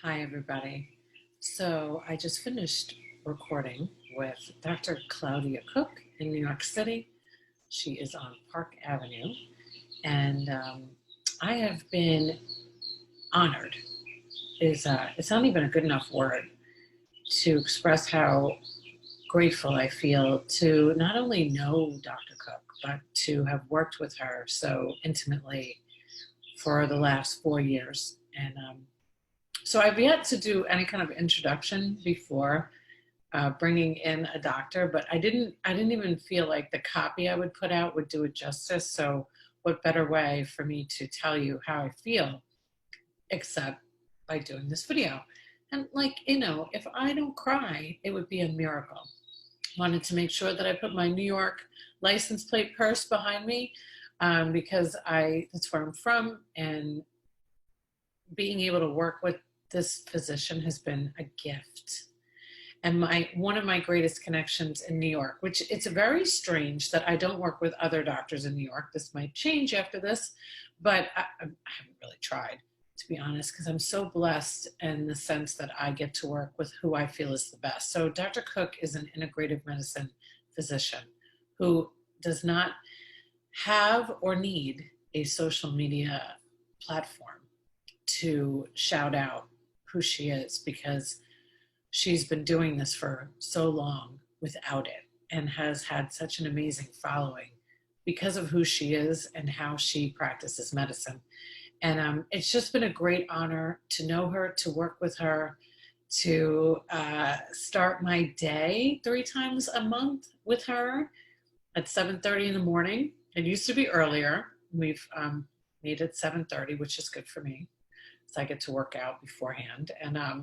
Hi, everybody. So I just finished recording with Dr. Claudia Cooke in New York City. She is on Park Avenue, and I have been honored. It's not even a good enough word to express how grateful I feel to not only know Dr. Cooke, but to have worked with her so intimately for the last 4 years. And so I've yet to do any kind of introduction before bringing in a doctor, but I didn't even feel like the copy I would put out would do it justice. So what better way for me to tell you how I feel except by doing this video? And if I don't cry, it would be a miracle. Wanted to make sure that I put my New York license plate purse behind me because that's where I'm from, and being able to work with this physician has been a gift. And one of my greatest connections in New York, which it's very strange that I don't work with other doctors in New York. This might change after this, but I haven't really tried, to be honest, because I'm so blessed in the sense that I get to work with who I feel is the best. So Dr. Cooke is an integrative medicine physician who does not have or need a social media platform to shout out who she is, because she's been doing this for so long without it and has had such an amazing following because of who she is and how she practices medicine. And it's just been a great honor to know her, to work with her, to start my day 3 times a month with her at 7:30 in the morning. It used to be earlier. We've made it 7:30, which is good for me, so I get to work out beforehand. And I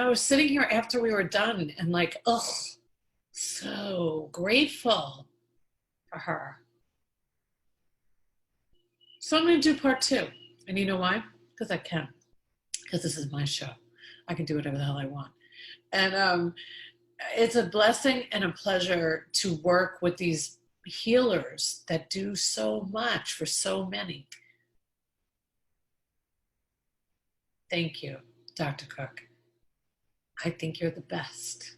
was sitting here after we were done and so grateful for her. So I'm going to do part 2. And you know why? Because I can. Because this is my show. I can do whatever the hell I want. And it's a blessing and a pleasure to work with these healers that do so much for so many. Thank you, Dr. Cooke. I think you're the best.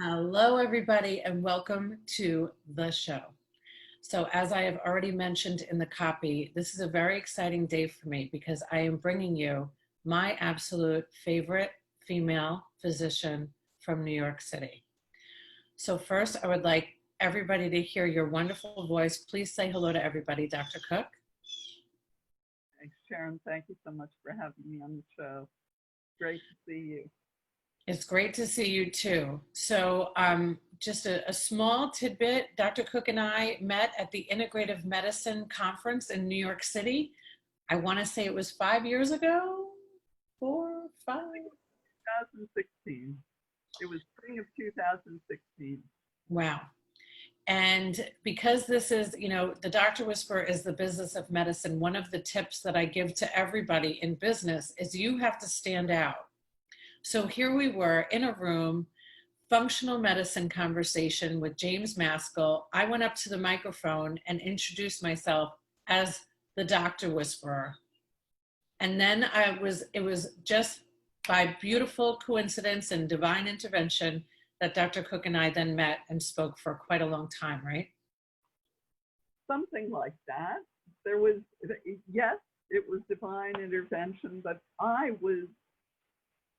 Hello, everybody, and welcome to the show. So as I have already mentioned in the copy, this is a very exciting day for me because I am bringing you my absolute favorite female physician from New York City. So first, I would like everybody to hear your wonderful voice. Please say hello to everybody, Dr. Cooke. Thanks, Sharon. Thank you so much for having me on the show. Great to see you. It's great to see you too. So just a small tidbit, Dr. Cooke and I met at the Integrative Medicine Conference in New York City. I want to say it was 5 years ago, 4, 5? 2016. It was spring of 2016. Wow. And because this is, the Doctor Whisperer is the business of medicine, one of the tips that I give to everybody in business is you have to stand out. So here we were in a room, functional medicine conversation with James Maskell. I went up to the microphone and introduced myself as the Doctor Whisperer. And then it was just by beautiful coincidence and divine intervention that Dr. Cooke and I then met and spoke for quite a long time, right? Something like that. Yes, it was divine intervention, but I was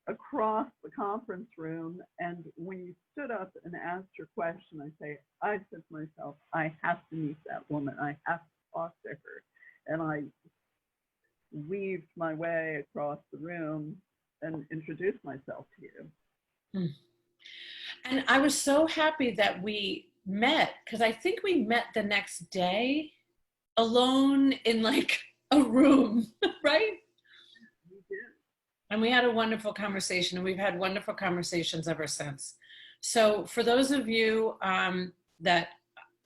across the conference room, and when you stood up and asked your question, I said to myself, I have to meet that woman. I have to talk to her. And I weaved my way across the room and introduced myself to you. And I was so happy that we met, because I think we met the next day alone in a room, right? We did. And we had a wonderful conversation, and we've had wonderful conversations ever since. So for those of you that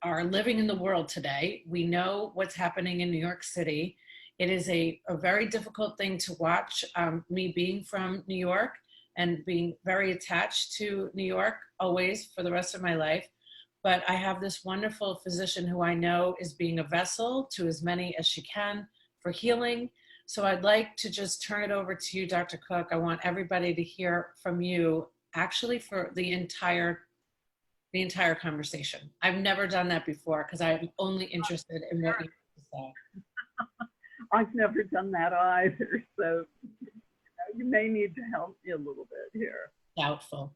are living in the world today, we know what's happening in New York City. It is a very difficult thing to watch, me being from New York and being very attached to New York always for the rest of my life. But I have this wonderful physician who I know is being a vessel to as many as she can for healing. So I'd like to just turn it over to you, Dr. Cook. I want everybody to hear from you actually for the entire conversation. I've never done that before because I'm only interested in what you have to say. I've never done that either, so you may need to help me a little bit here. Doubtful.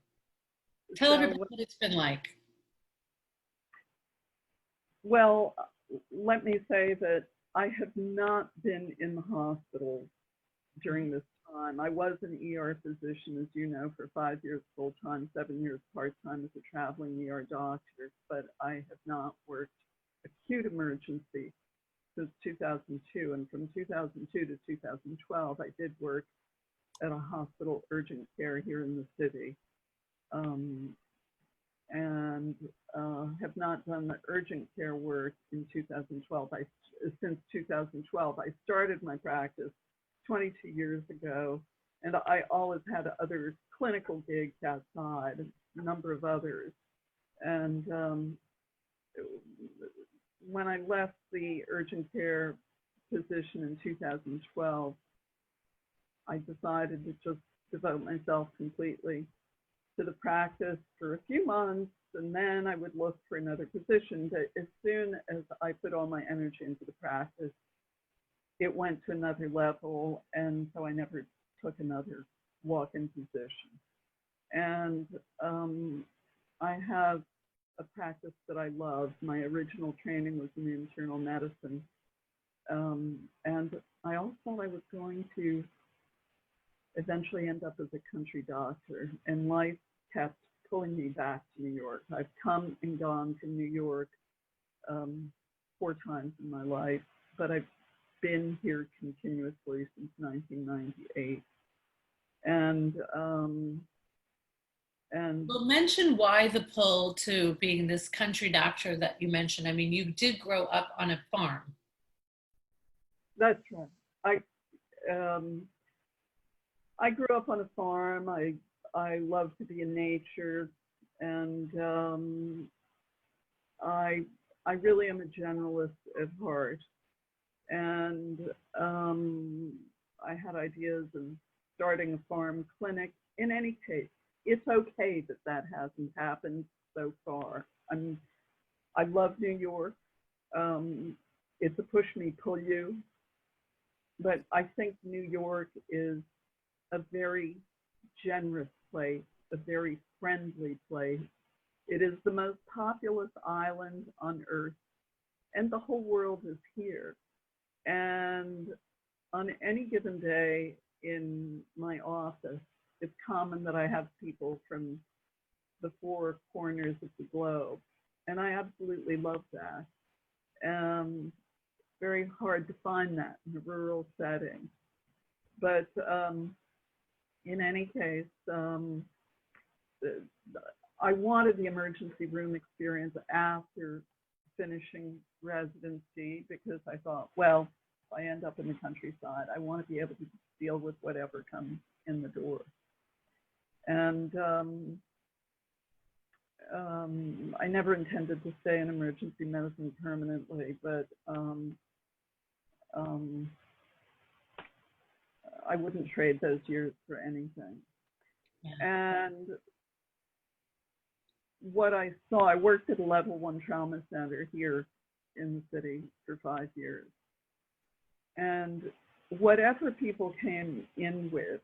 Tell everybody what it's been like. Well, let me say that I have not been in the hospital during this time. I was an ER physician, as you know, for 5 years full-time, 7 years part-time as a traveling ER doctor, but I have not worked acute emergency since 2002. And from 2002 to 2012, I did work at a hospital urgent care here in the city. And have not done the urgent care work in 2012. Since 2012, I started my practice 22 years ago, and I always had other clinical gigs outside, a number of others. And when I left the urgent care position in 2012, I decided to just devote myself completely to the practice for a few months, and then I would look for another position. But as soon as I put all my energy into the practice, it went to another level, and so I never took another walk-in position. And I have a practice that I love. My original training was in internal medicine, and I always thought I was going to eventually end up as a country doctor, and life kept pulling me back to New York. I've come and gone from New York 4 times in my life, but I've been here continuously since 1998. And Well, mention why the pull to being this country doctor that you mentioned. I mean, you did grow up on a farm. That's right. I grew up on a farm. I love to be in nature, and I really am a generalist at heart. And I had ideas of starting a farm clinic. In any case, it's okay that that hasn't happened so far. I love New York. It's a push me, pull you. But I think New York is a very generous place, a very friendly place. It is the most populous island on earth, and the whole world is here. And on any given day in my office, it's common that I have people from the 4 corners of the globe, and I absolutely love that. Very hard to find that in a rural setting. But in any case, I wanted the emergency room experience after finishing residency, because I thought, well, if I end up in the countryside, I want to be able to deal with whatever comes in the door. And I never intended to stay in emergency medicine permanently, but I wouldn't trade those years for anything. Yeah. And what I saw, I worked at a level 1 trauma center here in the city for 5 years. And whatever people came in with,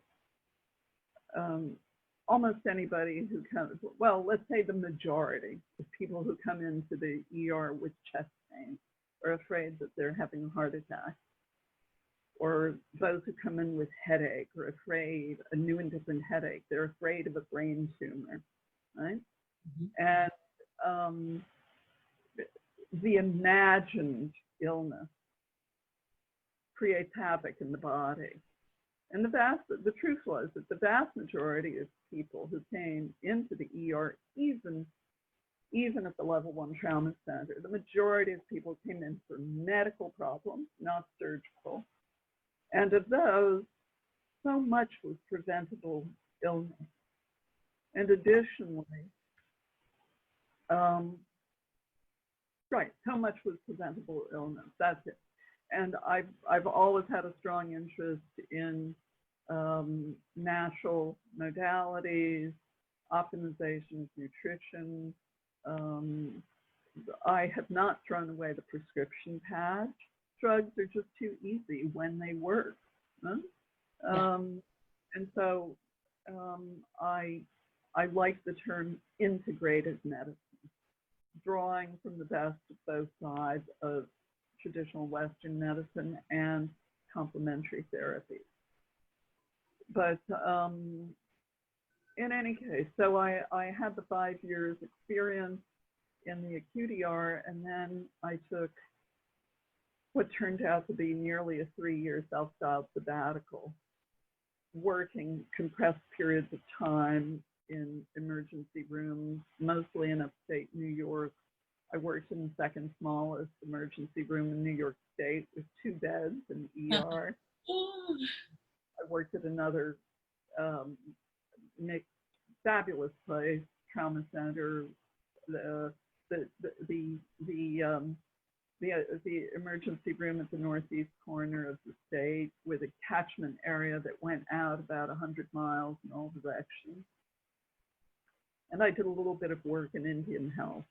almost anybody who comes, well, let's say the majority of people who come into the ER with chest pain are afraid that they're having a heart attack, or those who come in with headache or afraid, a new and different headache, they're afraid of a brain tumor, right? Mm-hmm. And the imagined illness creates havoc in the body. And the truth was that the vast majority of people who came into the ER, even at the level 1 trauma center, the majority of people came in for medical problems, not surgical. And of those, so much was preventable illness. And additionally, so much was preventable illness, that's it. and I've always had a strong interest in natural modalities, optimization of nutrition. I have not thrown away the prescription pad. Drugs are just too easy when they work. Huh? Yeah. And so I like the term integrative medicine, drawing from the best of both sides of traditional Western medicine and complementary therapies. But in any case, so I had the 5 years experience in the acute ER, and then I took what turned out to be nearly a 3-year self-styled sabbatical, working compressed periods of time in emergency rooms, mostly in upstate New York. I worked in the second smallest emergency room in New York State with 2 beds in the ER. I worked at another fabulous place, trauma center, the emergency room at the northeast corner of the state with a catchment area that went out about 100 miles in all directions. And I did a little bit of work in Indian Health.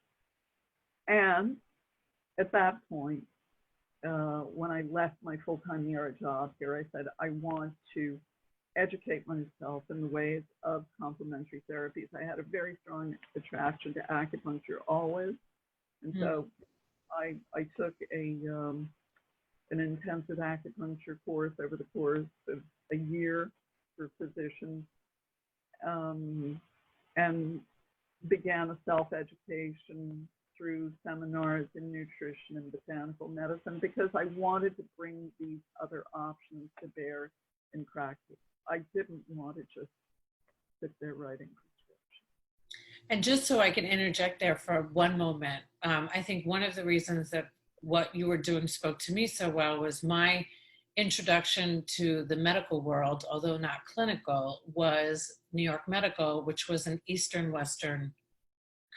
And at that point, when I left my full-time ER job here, I said, I want to educate myself in the ways of complementary therapies. I had a very strong attraction to acupuncture always. And so I took an intensive acupuncture course over the course of a year for physicians, and began a self-education through seminars in nutrition and botanical medicine because I wanted to bring these other options to bear in practice. I didn't want to just sit there writing prescriptions. And just so I can interject there for one moment, I think one of the reasons that what you were doing spoke to me so well was my introduction to the medical world, although not clinical, was New York Medical, which was an Eastern Western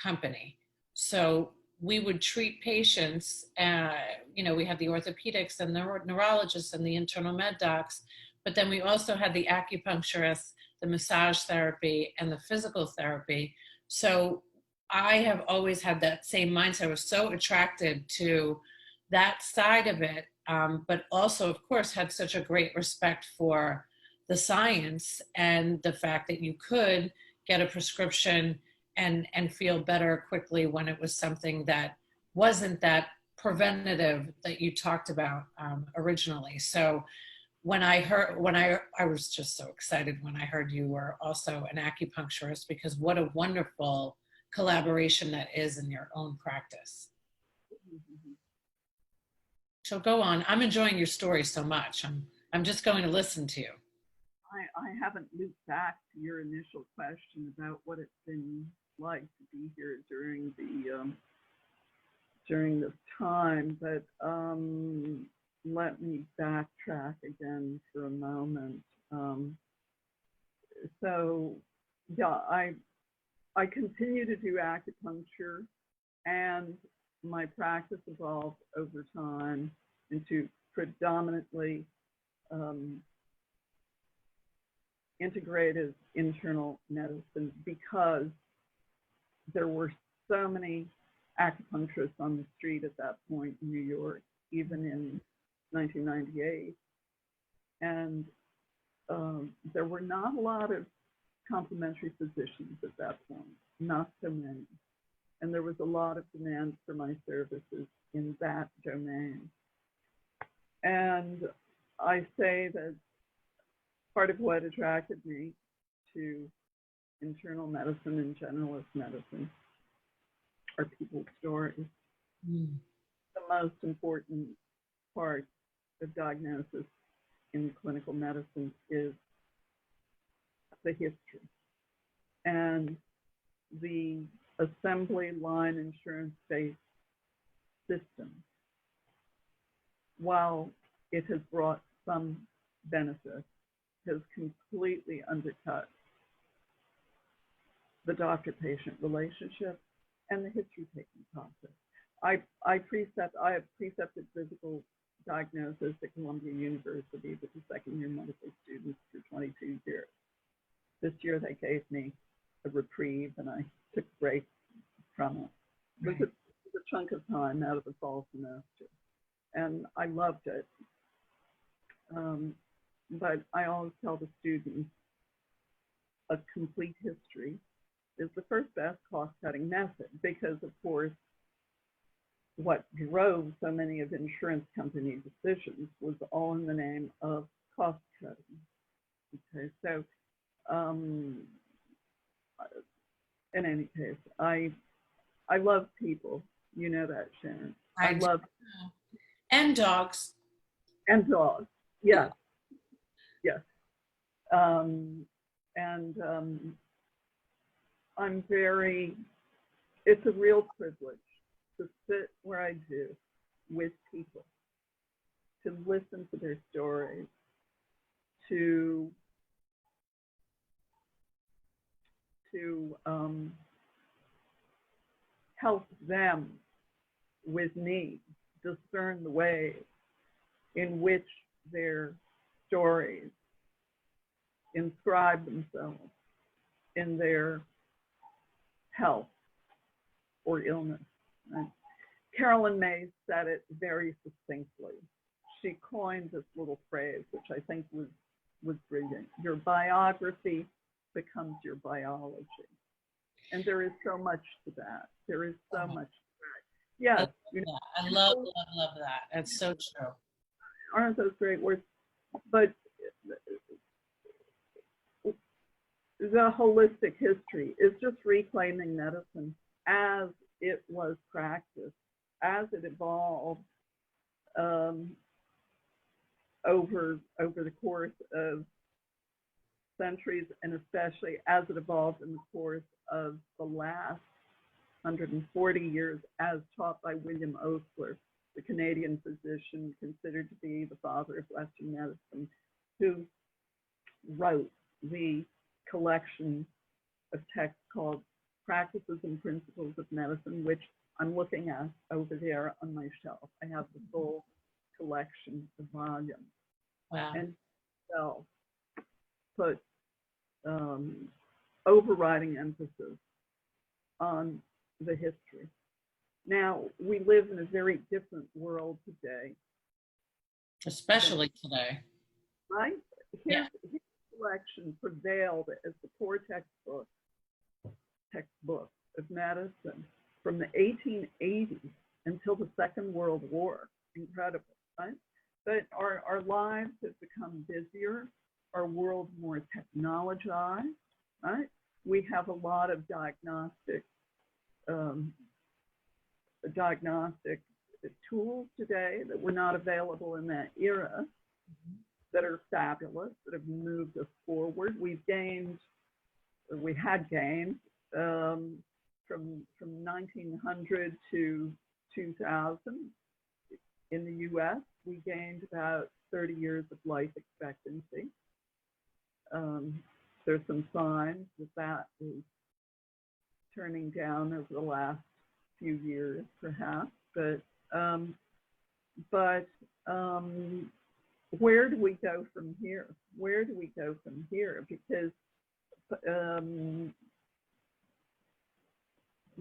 company. So we would treat patients, we had the orthopedics and the neurologists and the internal med docs, but then we also had the acupuncturists, the massage therapy, and the physical therapy. So I have always had that same mindset. I was so attracted to that side of it, but also, of course, had such a great respect for the science and the fact that you could get a prescription and feel better quickly when it was something that wasn't that preventative that you talked about originally. So I was just so excited when I heard you were also an acupuncturist, because what a wonderful collaboration that is in your own practice. So go on. I'm enjoying your story so much. I'm just going to listen to you. I haven't looped back to your initial question about what it's been like to be here during this time, but let me backtrack again for a moment. So yeah, I continue to do acupuncture, and my practice evolved over time into predominantly integrative internal medicine, because there were so many acupuncturists on the street at that point in New York, even in 1998. And there were not a lot of complementary physicians at that point, not so many. And there was a lot of demand for my services in that domain. And I say that part of what attracted me to internal medicine and generalist medicine are people's stories. The most important part of diagnosis in clinical medicine is the history. And the assembly line insurance-based system, while it has brought some benefit, has completely undercut the doctor-patient relationship and the history-taking process. I have precepted physical diagnosis at Columbia University with a second-year medical student for 22 years. This year they gave me a reprieve and I took a break from it. It was a chunk of time out of the fall semester, and I loved it. But I always tell the students a complete history is the first best cost-cutting method, because of course what drove so many of insurance company decisions was all in the name of cost cutting. Okay, so in any case, I love people. You know that, Sharon. I love and dogs. And dogs. Yes. Yes. I'm very, it's a real privilege to sit where I do with people, to listen to their stories, to help them with me discern the ways in which their stories inscribe themselves in their health or illness. Right? Carolyn May said it very succinctly. She coined this little phrase, which I think was brilliant. Your biography becomes your biology. And there is so much to that. There is so much to that. Yes. I love that. That's so true. Aren't those great words? But the holistic history is just reclaiming medicine as it was practiced, as it evolved over the course of centuries, and especially as it evolved in the course of the last 140 years, as taught by William Osler, the Canadian physician considered to be the father of Western medicine, who wrote the collection of texts called Practices and Principles of Medicine, which I'm looking at over there on my shelf. I have the full collection of volumes. Wow. And so put overriding emphasis on the history. Now, we live in a very different world today. Especially today. Right? His collection prevailed as the core textbook of medicine from the 1880s until the Second World War. Incredible, right? But our lives have become busier, our world more technologized, right? We have a lot of diagnostic tools today that were not available in that era, that are fabulous, that have moved us forward. We had gained from 1900 to 2000 in the US. We gained about 30 years of life expectancy. There's some signs that is turning down over the last few years, perhaps. But where do we go from here? Where do we go from here? Because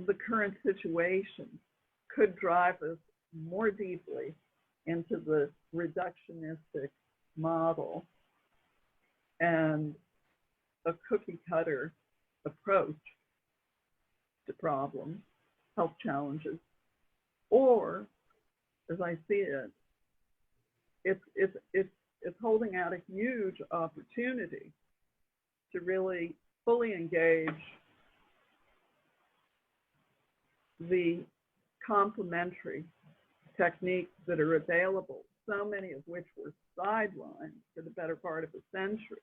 the current situation could drive us more deeply into the reductionistic model and a cookie cutter approach to problems, health challenges, or, as I see it, it's holding out a huge opportunity to really fully engage the complementary techniques that are available, so many of which were sidelined for the better part of a century.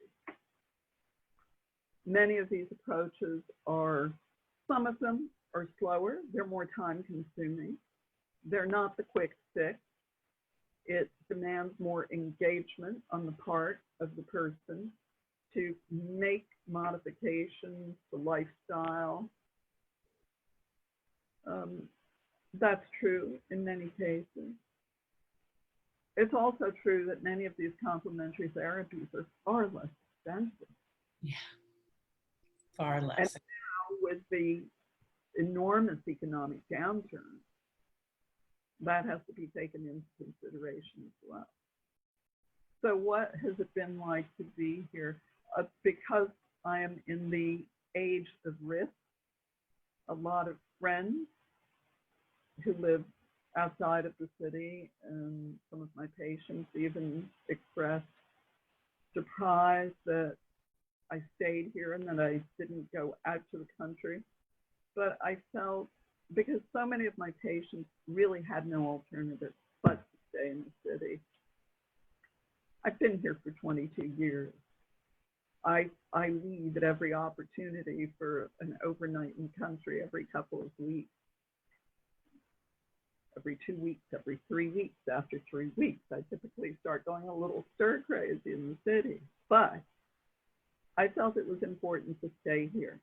Many of these approaches some of them are slower, they're more time consuming, they're not the quick fix. It demands more engagement on the part of the person to make modifications, the lifestyle. That's true in many cases. it's also true that many of these complementary therapies are far less expensive. Yeah, far And less. now with the enormous economic downturn, that has to be taken into consideration as well. So what has it been like to be here? Because I am in the age of risk, a lot of friends who live outside of the city, and some of my patients even expressed surprise that I stayed here and that I didn't go out to the country. But I felt, because so many of my patients really had no alternative but to stay in the city. I've been here for 22 years. I leave at every opportunity for an overnight in the country every couple of weeks. Every 2 weeks, every 3 weeks. After 3 weeks, I typically start going a little stir crazy in the city. But I felt it was important to stay here.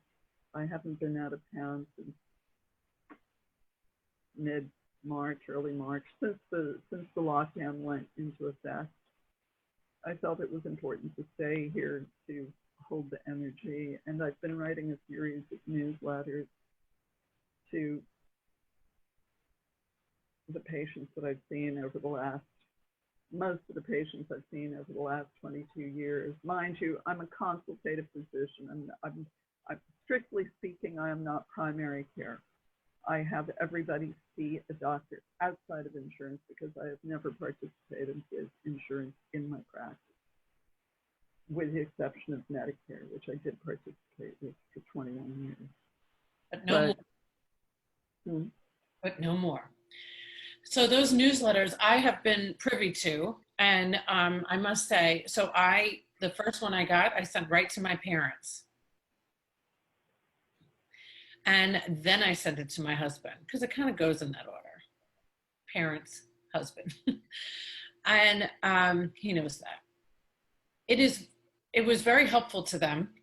I haven't been out of town since mid-March, early March, since the lockdown went into effect. I felt it was important to stay here to hold the energy, and I've been writing a series of newsletters to the patients that I've seen over the last, most of the patients I've seen over the last 22 years. Mind you, I'm a consultative physician, and I'm strictly speaking, I am not primary care. I have everybody see a doctor outside of insurance because I have never participated with insurance in my practice, with the exception of Medicare, which I did participate with for 21 years. But no more. But no more. So those newsletters I have been privy to, and I must say, so the first one I got, I sent right to my parents. And then I sent it to my husband, because it kind of goes in that order. Parents, husband. And he knows that. It was very helpful to them.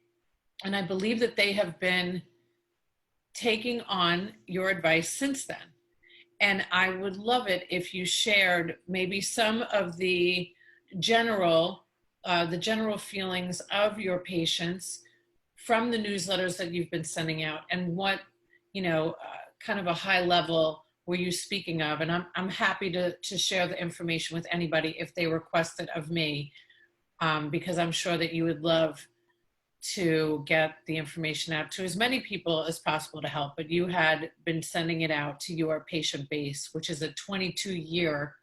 And I believe that they have been taking on your advice since then. And I would love it if you shared maybe some of the general feelings of your patients from the newsletters that you've been sending out, and what, kind of a high level were you speaking of? And I'm happy to share the information with anybody if they request it of me, because I'm sure that you would love to get the information out to as many people as possible to help. But you had been sending it out to your patient base, which is a 22-year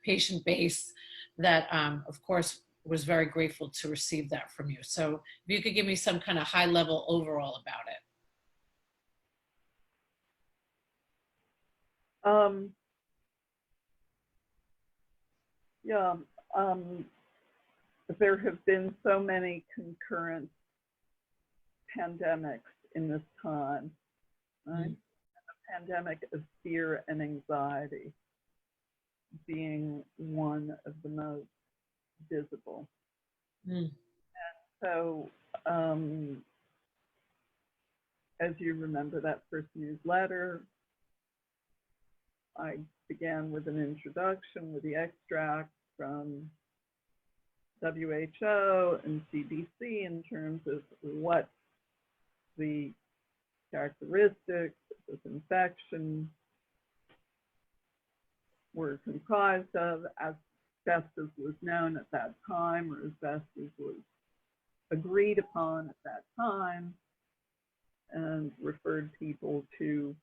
patient base that, of course, was very grateful to receive that from you. So if you could give me some kind of high level overall about it. There have been so many concurrent pandemics in this time, right? A pandemic of fear and anxiety being one of the most visible. And so, as you remember that first newsletter, I began with an introduction with the extract from WHO and CDC in terms of what the characteristics of this infection were comprised of, as best as was known at that time, or as best as was agreed upon at that time, and referred people to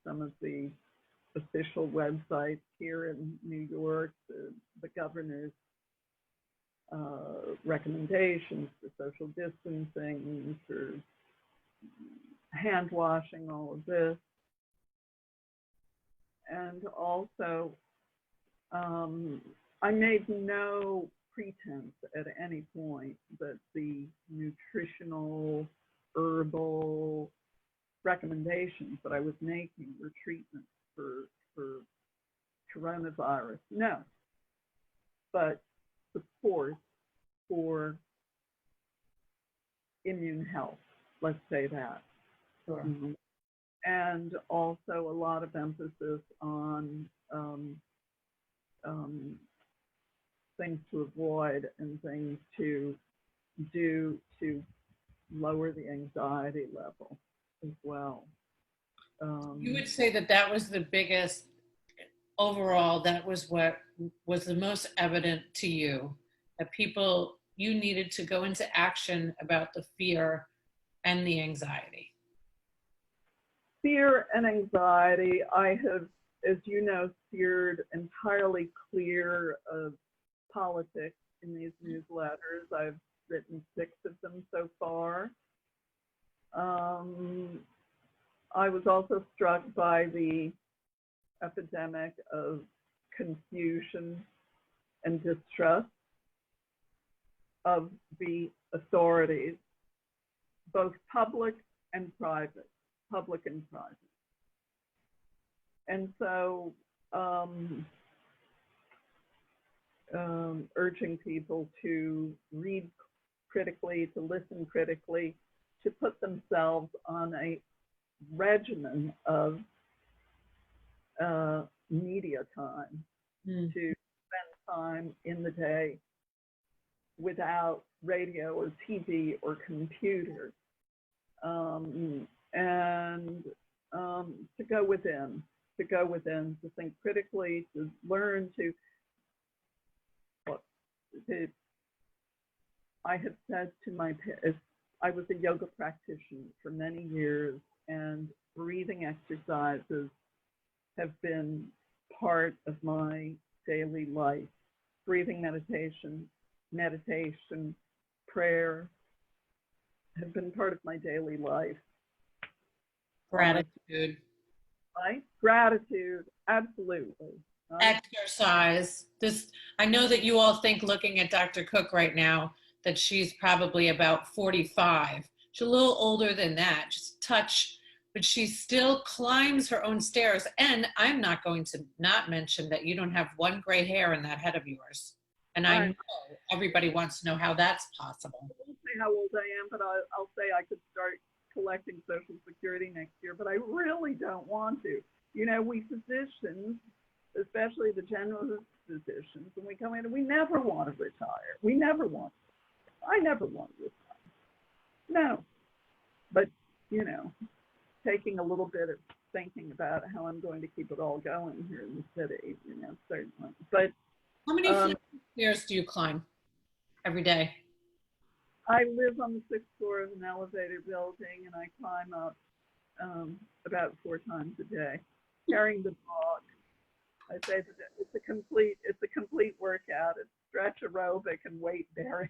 some of the official websites here in New York, the governor's recommendations for social distancing, for hand washing, all of this. And also, I made no pretense at any point that the nutritional, herbal recommendations that I was making were treatments for coronavirus. No, but support for immune health, let's say that. Sure. And also a lot of emphasis on things to avoid and things to do to lower the anxiety level as well. You would say that that was the biggest, overall, that was what was the most evident to you, that people, you needed to go into action about the fear and the anxiety. Fear and anxiety, I have, as you know, steered entirely clear of politics in these newsletters. I've written 6 of them so far. I was also struck by the epidemic of confusion and distrust of the authorities, both public and private. And so urging people to read critically, to listen critically, to put themselves on a regimen of media time, to spend time in the day without radio or TV or computer, and to go within, to think critically, to learn to I have said to I was a yoga practitioner for many years, and breathing exercises have been part of my daily life. Breathing meditation, prayer have been part of my daily life. Gratitude. Right? Gratitude, absolutely. Right? Exercise. I know that you all think, looking at Dr. Cooke right now, that she's probably about 45. She's a little older than that, just a touch, but she still climbs her own stairs. And I'm not going to not mention that you don't have one gray hair in that head of yours. And I know everybody wants to know how that's possible. I won't say how old I am, but I'll say I could start collecting Social Security next year, but I really don't want to. You know, we physicians, especially the general physicians, when we come in, we never want to retire. I never want to retire. No. But, you know, taking a little bit of thinking about how I'm going to keep it all going here in the city, you know, certainly. But how many stairs do you climb every day? I live on the 6th floor of an elevator building, and I climb up about 4 times a day, carrying the dog. I say that it's a complete workout. It's stretch aerobic and weight bearing.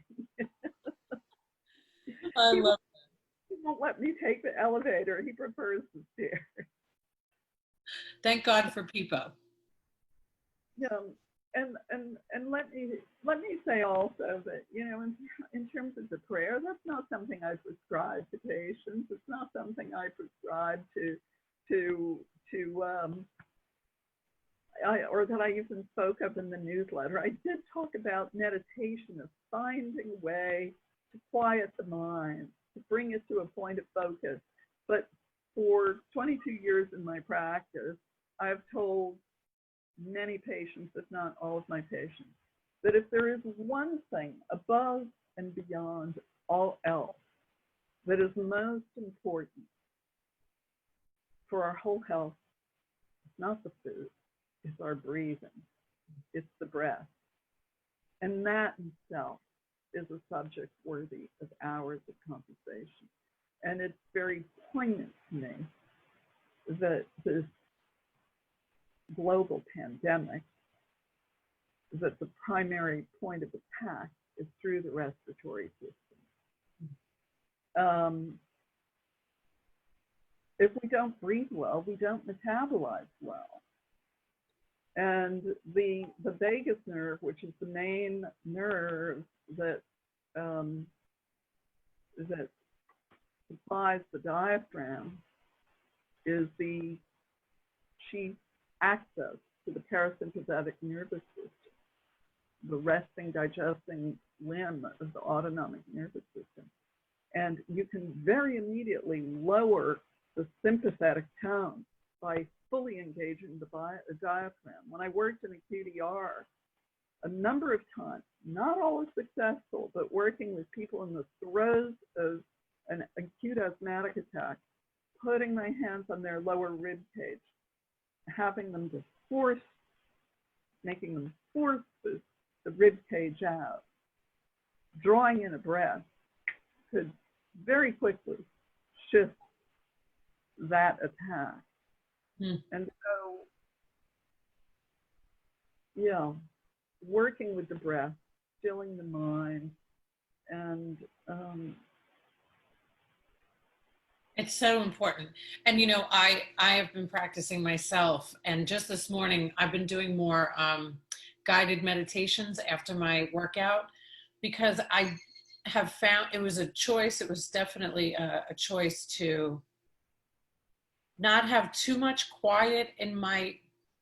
I love that. He won't let me take the elevator. He prefers the stairs. Thank God for people. Yeah, and let me say also that, you know, in terms of the prayer, that's not something I prescribe to patients. It's not something I prescribe or that I even spoke of in the newsletter. I did talk about meditation as finding a way to quiet the mind, to bring it to a point of focus. But for 22 years in my practice, I've told many patients, if not all of my patients, that if there is one thing above and beyond all else that is most important for our whole health, it's not the food, it's our breathing, it's the breath. And that in itself is a subject worthy of hours of conversation. And it's very poignant to me that this global pandemic, that the primary point of attack is through the respiratory system. If we don't breathe well, we don't metabolize well. And the vagus nerve, which is the main nerve that supplies the diaphragm, is the chief access to the parasympathetic nervous system, the resting, digesting limb of the autonomic nervous system. And you can very immediately lower the sympathetic tone by fully engaging the diaphragm. When I worked in acute ER, a number of times, not always successful, but working with people in the throes of an acute asthmatic attack, putting my hands on their lower rib cage, having them to force, making them force the rib cage out, drawing in a breath could very quickly shift that attack. And so, yeah, working with the breath, stilling the mind, and it's so important. And, you know, I have been practicing myself. And just this morning, I've been doing more guided meditations after my workout, because I have found it was a choice. It was definitely a choice to not have too much quiet in my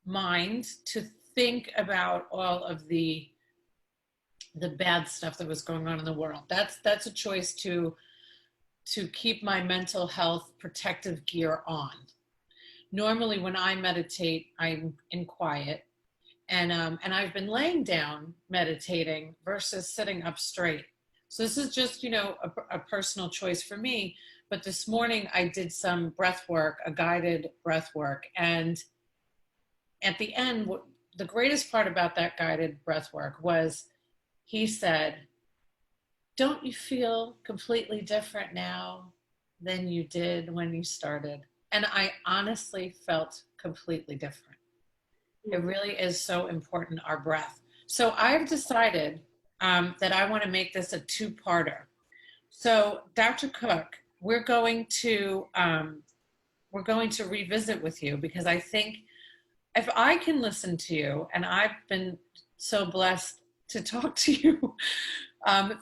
mind to think about all of the bad stuff that was going on in the world. That's a choice to keep my mental health protective gear on. Normally when I meditate, I'm in quiet, and I've been laying down meditating versus sitting up straight. So this is just, you know, a personal choice for me. But this morning I did some breath work, a guided breath work. And at the end, the greatest part about that guided breath work was he said, "Don't you feel completely different now than you did when you started?" And I honestly felt completely different. It really is so important, our breath. So I've decided that I want to make this a two-parter. So Dr. Cooke, we're going to revisit with you, because I think if I can listen to you, and I've been so blessed to talk to you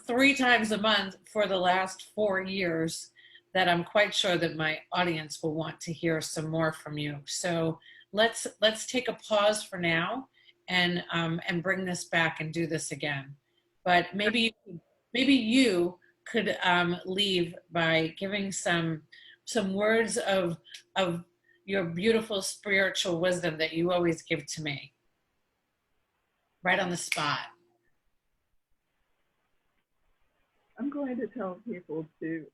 3 times a month for the last 4 years, that I'm quite sure that my audience will want to hear some more from you. So let's take a pause for now and bring this back and do this again. But maybe you could leave by giving some words of your beautiful spiritual wisdom that you always give to me, right on the spot. I'm going to tell people to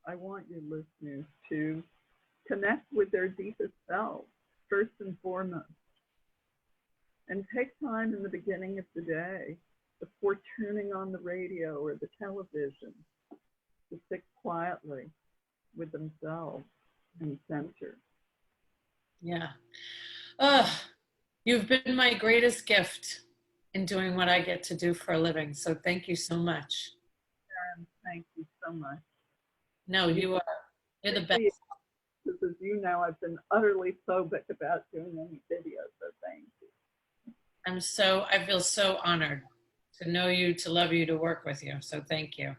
I want your listeners to connect with their deepest self, first and foremost, and take time in the beginning of the day before turning on the radio or the television to sit quietly with themselves and center. Yeah. You've been my greatest gift in doing what I get to do for a living. So thank you so much. Sharon, thank you so much. No, you're the best. Because as you know, I've been utterly phobic about doing any videos, so thank you. I feel so honored to know you, to love you, to work with you. So thank you.